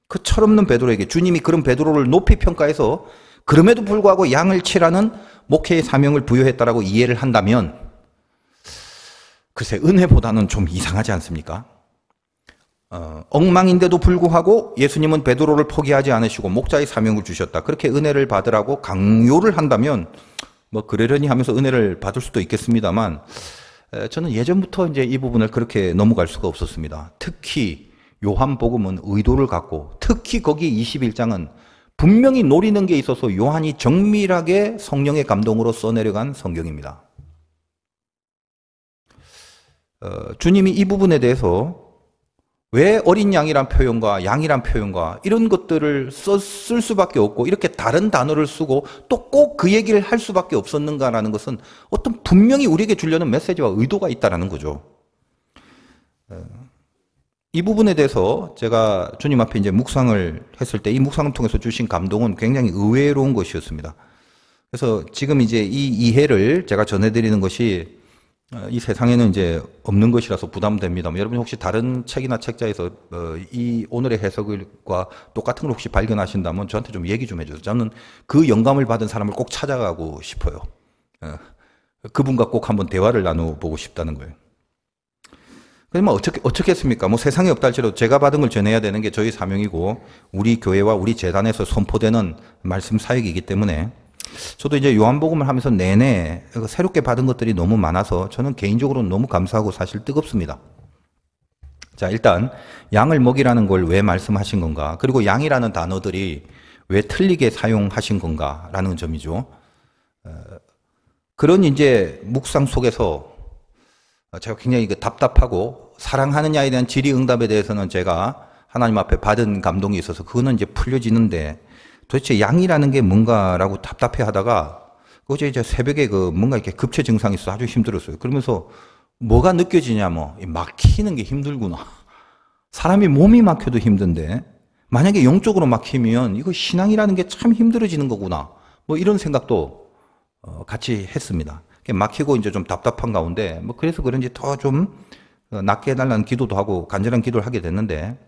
그 철없는 베드로에게 주님이 그런 베드로를 높이 평가해서 그럼에도 불구하고 양을 치라는 목회의 사명을 부여했다라고 이해를 한다면 글쎄 은혜보다는 좀 이상하지 않습니까? 엉망인데도 불구하고 예수님은 베드로를 포기하지 않으시고 목자의 사명을 주셨다. 그렇게 은혜를 받으라고 강요를 한다면 뭐 그러려니 하면서 은혜를 받을 수도 있겠습니다만 저는 예전부터 이제 이 부분을 그렇게 넘어갈 수가 없었습니다. 특히 요한복음은 의도를 갖고 특히 거기 21장은 분명히 노리는 게 있어서 요한이 정밀하게 성령의 감동으로 써내려간 성경입니다. 주님이 이 부분에 대해서 왜 어린 양이란 표현과 양이란 표현과 이런 것들을 쓸 수밖에 없고 이렇게 다른 단어를 쓰고 또 꼭 그 얘기를 할 수밖에 없었는가라는 것은 어떤 분명히 우리에게 주려는 메시지와 의도가 있다는 거죠. 이 부분에 대해서 제가 주님 앞에 이제 묵상을 했을 때 이 묵상을 통해서 주신 감동은 굉장히 의외로운 것이었습니다. 그래서 지금 이제 이 이해를 제가 전해드리는 것이 이 세상에는 이제 없는 것이라서 부담됩니다만 여러분 혹시 다른 책이나 책자에서 이 오늘의 해석과 똑같은 걸 혹시 발견하신다면 저한테 좀 얘기 좀 해주세요. 저는 그 영감을 받은 사람을 꼭 찾아가고 싶어요. 그분과 꼭 한번 대화를 나눠보고 싶다는 거예요. 그러면 어떻게 했습니까? 뭐 세상에 없다 할지라도 제가 받은 걸 전해야 되는 게 저희 사명이고 우리 교회와 우리 재단에서 선포되는 말씀 사역이기 때문에 저도 이제 요한복음을 하면서 내내 새롭게 받은 것들이 너무 많아서 저는 개인적으로는 너무 감사하고 사실 뜨겁습니다. 자, 일단 양을 먹이라는 걸 왜 말씀하신 건가? 그리고 양이라는 단어들이 왜 틀리게 사용하신 건가라는 점이죠. 그런 이제 묵상 속에서 제가 굉장히 답답하고 사랑하느냐에 대한 질의응답에 대해서는 제가 하나님 앞에 받은 감동이 있어서 그거는 이제 풀려지는데 도대체 양이라는 게 뭔가라고 답답해 하다가 어제 이제 새벽에 뭔가 이렇게 급체 증상이 있어서 아주 힘들었어요. 그러면서 뭐가 느껴지냐면 막히는 게 힘들구나. 사람이 몸이 막혀도 힘든데 만약에 영적으로 막히면 이거 신앙이라는 게 참 힘들어지는 거구나. 뭐 이런 생각도 같이 했습니다. 막히고 이제 좀 답답한 가운데 뭐 그래서 그런지 더 좀 낫게 해달라는 기도도 하고 간절한 기도를 하게 됐는데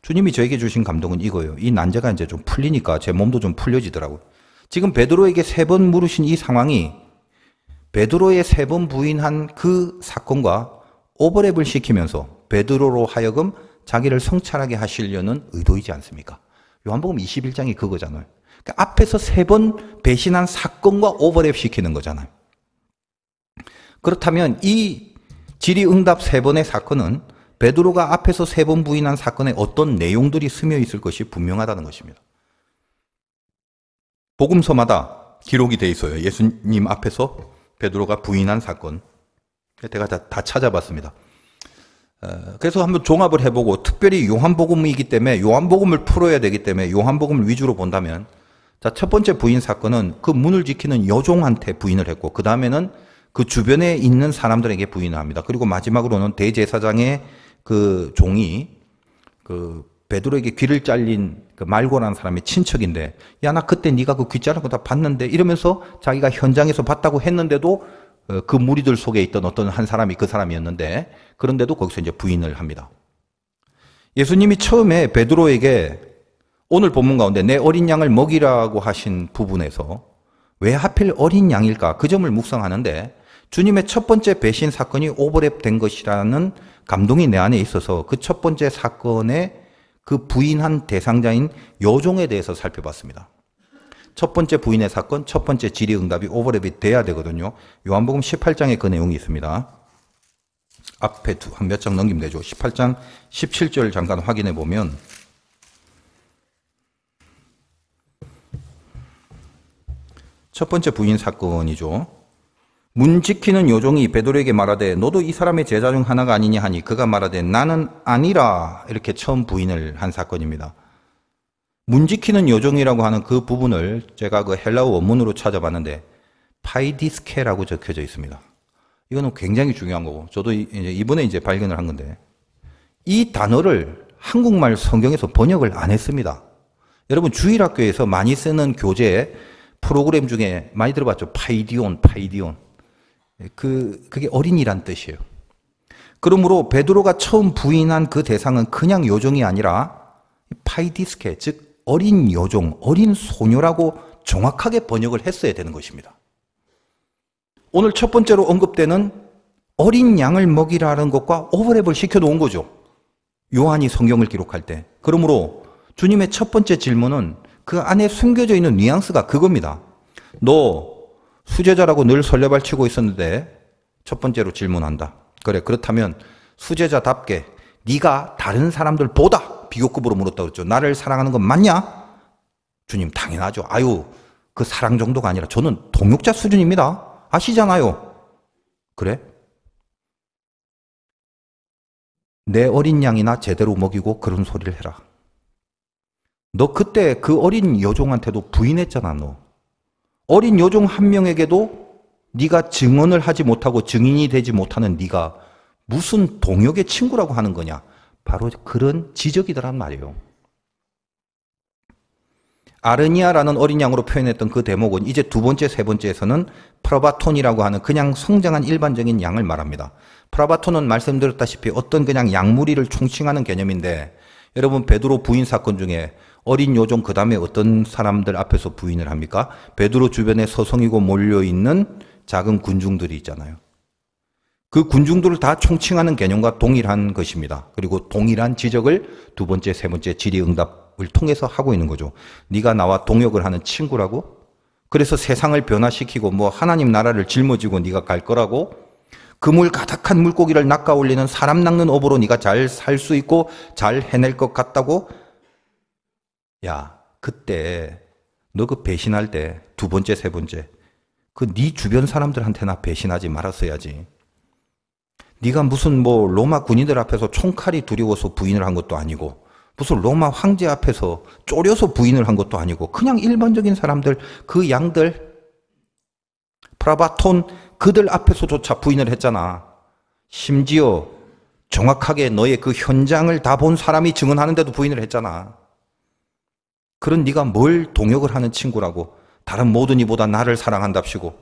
주님이 저에게 주신 감동은 이거예요. 이 난제가 이제 좀 풀리니까 제 몸도 좀 풀려지더라고요. 지금 베드로에게 3번 물으신 이 상황이 베드로의 3번 부인한 그 사건과 오버랩을 시키면서 베드로로 하여금 자기를 성찰하게 하시려는 의도이지 않습니까? 요한복음 21장이 그거잖아요. 그러니까 앞에서 3번 배신한 사건과 오버랩 시키는 거잖아요. 그렇다면 이 질의응답 3번의 사건은 베드로가 앞에서 3번 부인한 사건에 어떤 내용들이 스며 있을 것이 분명하다는 것입니다. 복음서마다 기록이 돼 있어요. 예수님 앞에서 베드로가 부인한 사건. 제가 다 찾아봤습니다. 그래서 한번 종합을 해보고 특별히 요한복음이기 때문에 요한복음을 풀어야 되기 때문에 요한복음을 위주로 본다면 자, 첫 번째 부인 사건은 그 문을 지키는 여종한테 부인을 했고 그 다음에는 그 주변에 있는 사람들에게 부인을 합니다. 그리고 마지막으로는 대제사장의 그 종이 그 베드로에게 귀를 잘린 그 말고라는 사람의 친척인데 야, 나 그때 네가 그 귀 자른 거 다 봤는데 이러면서 자기가 현장에서 봤다고 했는데도 그 무리들 속에 있던 어떤 한 사람이 그 사람이었는데 그런데도 거기서 이제 부인을 합니다. 예수님이 처음에 베드로에게 오늘 본문 가운데 내 어린 양을 먹이라고 하신 부분에서 왜 하필 어린 양일까? 그 점을 묵상하는데 주님의 첫 번째 배신 사건이 오버랩된 것이라는 감동이 내 안에 있어서 그 첫 번째 사건의 그 부인한 대상자인 여종에 대해서 살펴봤습니다. 첫 번째 부인의 사건, 첫 번째 질의응답이 오버랩이 돼야 되거든요. 요한복음 18장에 그 내용이 있습니다. 앞에 한 몇 장 넘기면 되죠. 18장 17절 잠깐 확인해 보면 첫 번째 부인 사건이죠. 문 지키는 여종이 베드로에게 말하되 너도 이 사람의 제자 중 하나가 아니냐 하니 그가 말하되 나는 아니라 이렇게 처음 부인을 한 사건입니다. 문 지키는 여종이라고 하는 그 부분을 제가 그 헬라어 원문으로 찾아봤는데 파이디스케라고 적혀져 있습니다. 이거는 굉장히 중요한 거고 저도 이번에 이제 발견을 한 건데 이 단어를 한국말 성경에서 번역을 안 했습니다. 여러분 주일학교에서 많이 쓰는 교재 프로그램 중에 많이 들어봤죠. 파이디온. 그게 어린이란 뜻이에요. 그러므로 베드로가 처음 부인한 그 대상은 그냥 여종이 아니라 파이디스케, 즉 어린 여종, 어린 소녀라고 정확하게 번역을 했어야 되는 것입니다. 오늘 첫 번째로 언급되는 어린 양을 먹이라는 것과 오버랩을 시켜놓은 거죠. 요한이 성경을 기록할 때. 그러므로 주님의 첫 번째 질문은 그 안에 숨겨져 있는 뉘앙스가 그겁니다. 너 수제자라고 늘 설레발치고 있었는데 첫 번째로 질문한다. 그래, 그렇다면 수제자답게 네가 다른 사람들보다 비교급으로 물었다고 그랬죠. 나를 사랑하는 건 맞냐? 주님 당연하죠. 아유, 그 사랑 정도가 아니라 저는 동역자 수준입니다. 아시잖아요. 그래? 내 어린 양이나 제대로 먹이고 그런 소리를 해라. 너 그때 그 어린 여종한테도 부인했잖아. 너 어린 여종 한 명에게도 네가 증언을 하지 못하고 증인이 되지 못하는 네가 무슨 동역의 친구라고 하는 거냐. 바로 그런 지적이더란 말이에요. 아르니아라는 어린 양으로 표현했던 그 대목은 이제 두 번째, 세 번째에서는 프라바톤이라고 하는 그냥 성장한 일반적인 양을 말합니다. 프라바톤은 말씀드렸다시피 어떤 그냥 양무리를 총칭하는 개념인데, 여러분 베드로 부인 사건 중에 어린 요종 그 다음에 어떤 사람들 앞에서 부인을 합니까? 베드로 주변에 서성이고 몰려있는 작은 군중들이 있잖아요. 그 군중들을 다 총칭하는 개념과 동일한 것입니다. 그리고 동일한 지적을 두 번째, 세 번째 질의응답을 통해서 하고 있는 거죠. 네가 나와 동역을 하는 친구라고? 그래서 세상을 변화시키고 뭐 하나님 나라를 짊어지고 네가 갈 거라고? 그물 가득한 물고기를 낚아 올리는 사람 낚는 업으로 네가 잘 살 수 있고 잘 해낼 것 같다고? 야, 그때 너 그 배신할 때 두 번째, 세 번째 그 네 주변 사람들한테나 배신하지 말았어야지. 네가 무슨 뭐 로마 군인들 앞에서 총칼이 두려워서 부인을 한 것도 아니고 무슨 로마 황제 앞에서 쪼려서 부인을 한 것도 아니고 그냥 일반적인 사람들, 그 양들, 프라바톤 그들 앞에서조차 부인을 했잖아. 심지어 정확하게 너의 그 현장을 다 본 사람이 증언하는데도 부인을 했잖아. 그런 네가 뭘 동역을 하는 친구라고, 다른 모든 이보다 나를 사랑한답시고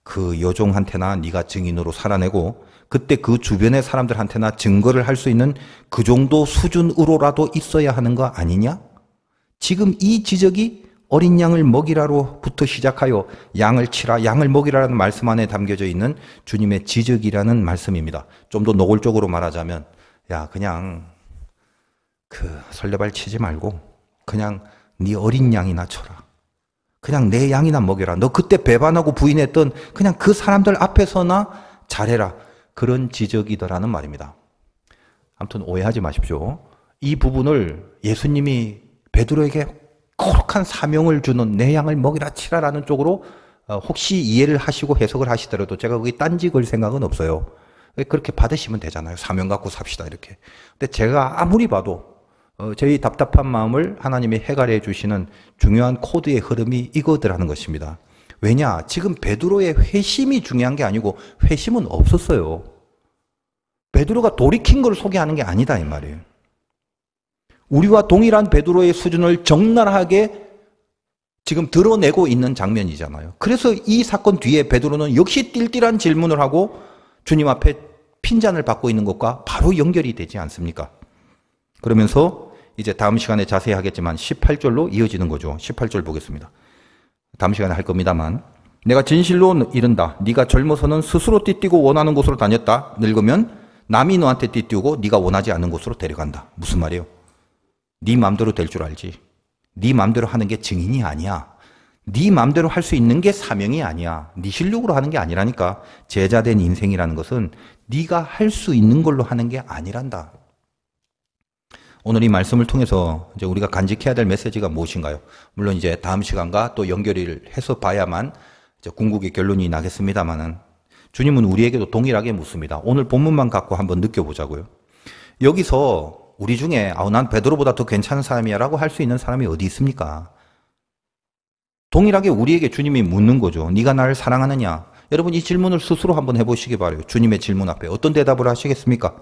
그 여종한테나 네가 증인으로 살아내고 그때 그 주변의 사람들한테나 증거를 할 수 있는 그 정도 수준으로라도 있어야 하는 거 아니냐? 지금 이 지적이 어린 양을 먹이라로부터 시작하여 양을 치라, 양을 먹이라는 말씀 안에 담겨져 있는 주님의 지적이라는 말씀입니다. 좀 더 노골적으로 말하자면, 야, 그냥 설레발 치지 말고 그냥 네 어린 양이나 쳐라. 그냥 내 양이나 먹여라. 너 그때 배반하고 부인했던 그냥 그 사람들 앞에서나 잘해라. 그런 지적이더라는 말입니다. 아무튼 오해하지 마십시오. 이 부분을 예수님이 베드로에게 거룩한 사명을 주는 내 양을 먹이라 치라라는 쪽으로 혹시 이해를 하시고 해석을 하시더라도 제가 거기 딴지 걸 생각은 없어요. 그렇게 받으시면 되잖아요. 사명 갖고 삽시다 이렇게. 근데 제가 아무리 봐도 저희 답답한 마음을 하나님이 해결해 주시는 중요한 코드의 흐름이 이거더라는 것입니다. 왜냐? 지금 베드로의 회심이 중요한 게 아니고 회심은 없었어요. 베드로가 돌이킨 걸 소개하는 게 아니다 이 말이에요. 우리와 동일한 베드로의 수준을 적나라하게 지금 드러내고 있는 장면이잖아요. 그래서 이 사건 뒤에 베드로는 역시 띨띨한 질문을 하고 주님 앞에 핀잔을 받고 있는 것과 바로 연결이 되지 않습니까? 그러면서 이제 다음 시간에 자세히 하겠지만 18절로 이어지는 거죠. 18절 보겠습니다. 다음 시간에 할 겁니다만, 내가 진실로 이른다. 네가 젊어서는 스스로 띠뛰고 원하는 곳으로 다녔다. 늙으면 남이 너한테 띠뛰고 네가 원하지 않는 곳으로 데려간다. 무슨 말이에요? 네 마음대로 될 줄 알지. 네 마음대로 하는 게 증인이 아니야. 네 마음대로 할 수 있는 게 사명이 아니야. 네 실력으로 하는 게 아니라니까. 제자된 인생이라는 것은 네가 할 수 있는 걸로 하는 게 아니란다. 오늘 이 말씀을 통해서 이제 우리가 간직해야 될 메시지가 무엇인가요? 물론 이제 다음 시간과 또 연결을 해서 봐야만 이제 궁극의 결론이 나겠습니다만은, 주님은 우리에게도 동일하게 묻습니다. 오늘 본문만 갖고 한번 느껴보자고요. 여기서 우리 중에 난 베드로보다 더 괜찮은 사람이야 라고 할 수 있는 사람이 어디 있습니까? 동일하게 우리에게 주님이 묻는 거죠. 네가 나를 사랑하느냐? 여러분 이 질문을 스스로 한번 해보시기 바라요. 주님의 질문 앞에 어떤 대답을 하시겠습니까?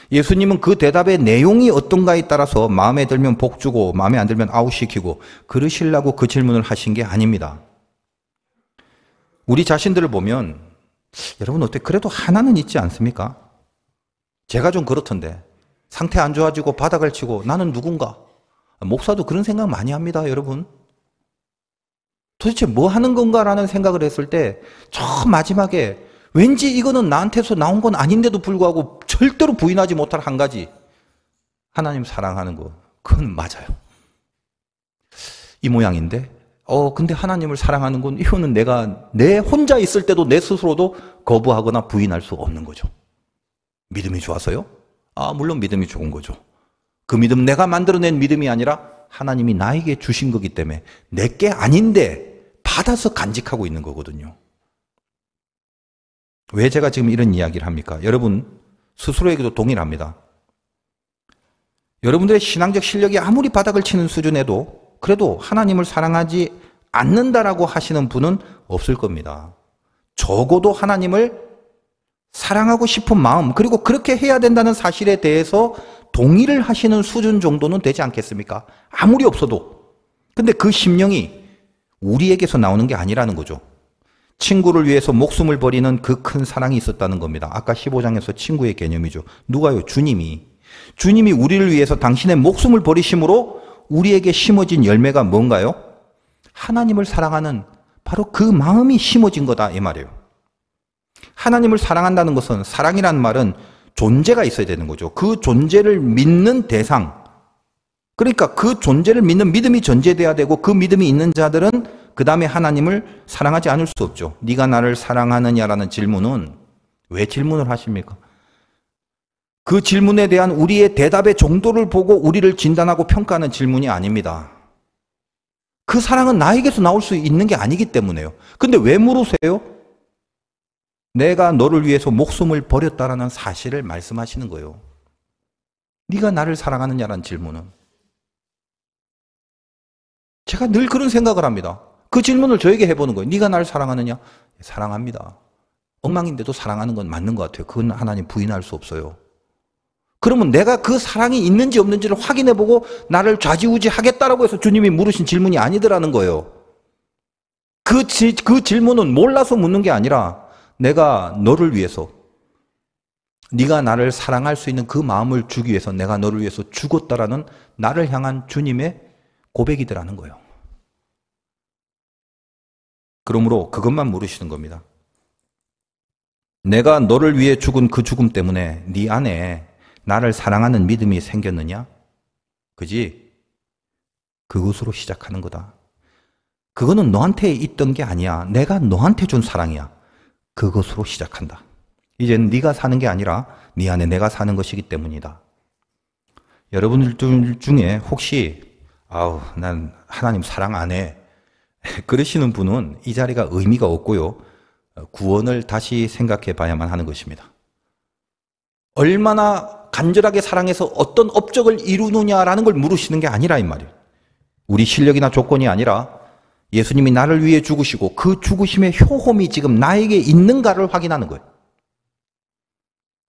예수님은 그 대답의 내용이 어떤가에 따라서 마음에 들면 복 주고 마음에 안 들면 아웃시키고 그러시려고 그 질문을 하신 게 아닙니다. 우리 자신들을 보면 여러분 어때? 그래도 하나는 있지 않습니까? 제가 좀 그렇던데 상태 안 좋아지고 바닥을 치고 나는 누군가? 목사도 그런 생각 많이 합니다, 여러분. 도대체 뭐 하는 건가라는 생각을 했을 때 저 마지막에 왠지 이거는 나한테서 나온 건 아닌데도 불구하고 절대로 부인하지 못할 한 가지, 하나님 사랑하는 거, 그건 맞아요. 이 모양인데 근데 하나님을 사랑하는 건 이거는 내가 내 혼자 있을 때도 내 스스로도 거부하거나 부인할 수 없는 거죠. 믿음이 좋아서요? 물론 믿음이 좋은 거죠. 그 믿음 내가 만들어낸 믿음이 아니라 하나님이 나에게 주신 거기 때문에 내게 아닌데 받아서 간직하고 있는 거거든요. 왜 제가 지금 이런 이야기를 합니까? 여러분 스스로에게도 동일합니다. 여러분들의 신앙적 실력이 아무리 바닥을 치는 수준에도 그래도 하나님을 사랑하지 않는다라고 하시는 분은 없을 겁니다. 적어도 하나님을 사랑하고 싶은 마음, 그리고 그렇게 해야 된다는 사실에 대해서 동의를 하시는 수준 정도는 되지 않겠습니까? 아무리 없어도. 근데 그 심령이 우리에게서 나오는 게 아니라는 거죠. 친구를 위해서 목숨을 버리는 그 큰 사랑이 있었다는 겁니다. 아까 15장에서 친구의 개념이죠. 누가요? 주님이. 주님이 우리를 위해서 당신의 목숨을 버리심으로 우리에게 심어진 열매가 뭔가요? 하나님을 사랑하는 바로 그 마음이 심어진 거다 이 말이에요. 하나님을 사랑한다는 것은, 사랑이라는 말은 존재가 있어야 되는 거죠. 그 존재를 믿는 대상, 그러니까 그 존재를 믿는 믿음이 전제돼야 되고, 그 믿음이 있는 자들은 그 다음에 하나님을 사랑하지 않을 수 없죠. 네가 나를 사랑하느냐라는 질문은 왜 질문을 하십니까? 그 질문에 대한 우리의 대답의 정도를 보고 우리를 진단하고 평가하는 질문이 아닙니다. 그 사랑은 나에게서 나올 수 있는 게 아니기 때문에요. 근데 왜 물으세요? 내가 너를 위해서 목숨을 버렸다라는 사실을 말씀하시는 거예요. 네가 나를 사랑하느냐라는 질문은. 제가 늘 그런 생각을 합니다. 그 질문을 저에게 해보는 거예요. 네가 나를 사랑하느냐? 사랑합니다. 엉망인데도 사랑하는 건 맞는 것 같아요. 그건 하나님 부인할 수 없어요. 그러면 내가 그 사랑이 있는지 없는지를 확인해보고 나를 좌지우지하겠다라고 해서 주님이 물으신 질문이 아니더라는 거예요. 그 질문은 몰라서 묻는 게 아니라 내가 너를 위해서, 네가 나를 사랑할 수 있는 그 마음을 주기 위해서 내가 너를 위해서 죽었다라는 나를 향한 주님의 고백이더라는 거예요. 그러므로 그것만 물으시는 겁니다. 내가 너를 위해 죽은 그 죽음 때문에 네 안에 나를 사랑하는 믿음이 생겼느냐? 그지? 그것으로 시작하는 거다. 그거는 너한테 있던 게 아니야. 내가 너한테 준 사랑이야. 그것으로 시작한다. 이제는 네가 사는 게 아니라 네 안에 내가 사는 것이기 때문이다. 여러분들 중에 혹시 난 하나님 사랑 안 해, 그러시는 분은 이 자리가 의미가 없고요. 구원을 다시 생각해 봐야만 하는 것입니다. 얼마나 간절하게 사랑해서 어떤 업적을 이루느냐라는 걸 물으시는 게 아니라 이 말이에요. 우리 실력이나 조건이 아니라 예수님이 나를 위해 죽으시고 그 죽으심의 효험이 지금 나에게 있는가를 확인하는 거예요.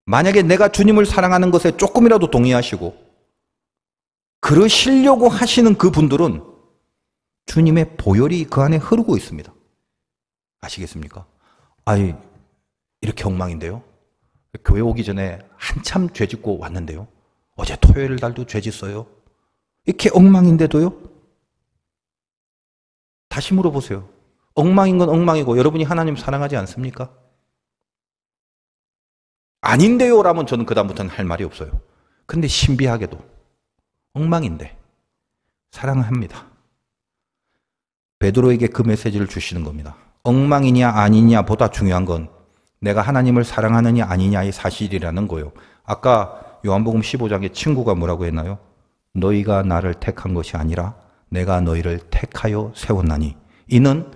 만약에 내가 주님을 사랑하는 것에 조금이라도 동의하시고 그러시려고 하시는 그 분들은 주님의 보혈이 그 안에 흐르고 있습니다. 아시겠습니까? 이렇게 엉망인데요. 교회 오기 전에 한참 죄 짓고 왔는데요. 어제 토요일 날도 죄 짓어요. 이렇게 엉망인데도요? 다시 물어보세요. 엉망인 건 엉망이고 여러분이 하나님 사랑하지 않습니까? 아닌데요 라면 저는 그다음부터는 할 말이 없어요. 근데 신비하게도 엉망인데 사랑합니다. 베드로에게 그 메시지를 주시는 겁니다. 엉망이냐 아니냐 보다 중요한 건 내가 하나님을 사랑하느냐 아니냐의 사실이라는 거예요. 아까 요한복음 15장에 친구가 뭐라고 했나요? 너희가 나를 택한 것이 아니라 내가 너희를 택하여 세웠나니 이는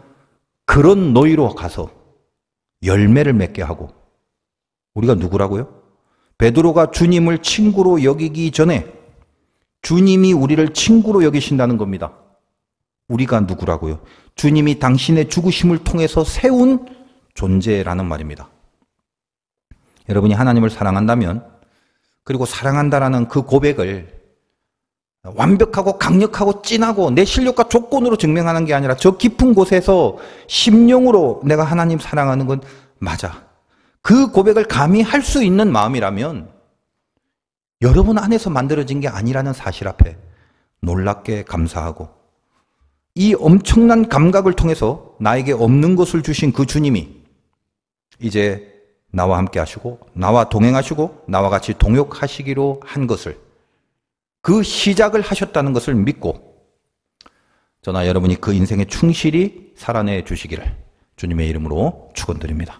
그런 너희로 가서 열매를 맺게 하고. 우리가 누구라고요? 베드로가 주님을 친구로 여기기 전에 주님이 우리를 친구로 여기신다는 겁니다. 우리가 누구라고요? 주님이 당신의 죽으심을 통해서 세운 존재라는 말입니다. 여러분이 하나님을 사랑한다면, 그리고 사랑한다라는 그 고백을 완벽하고 강력하고 진하고 내 실력과 조건으로 증명하는 게 아니라 저 깊은 곳에서 심령으로 내가 하나님 사랑하는 건 맞아, 그 고백을 감히 할 수 있는 마음이라면 여러분 안에서 만들어진 게 아니라는 사실 앞에 놀랍게 감사하고, 이 엄청난 감각을 통해서 나에게 없는 것을 주신 그 주님이 이제 나와 함께 하시고 나와 동행하시고 나와 같이 동역하시기로 한 것을, 그 시작을 하셨다는 것을 믿고 저나 여러분이 그 인생에 충실히 살아내 주시기를 주님의 이름으로 축원드립니다.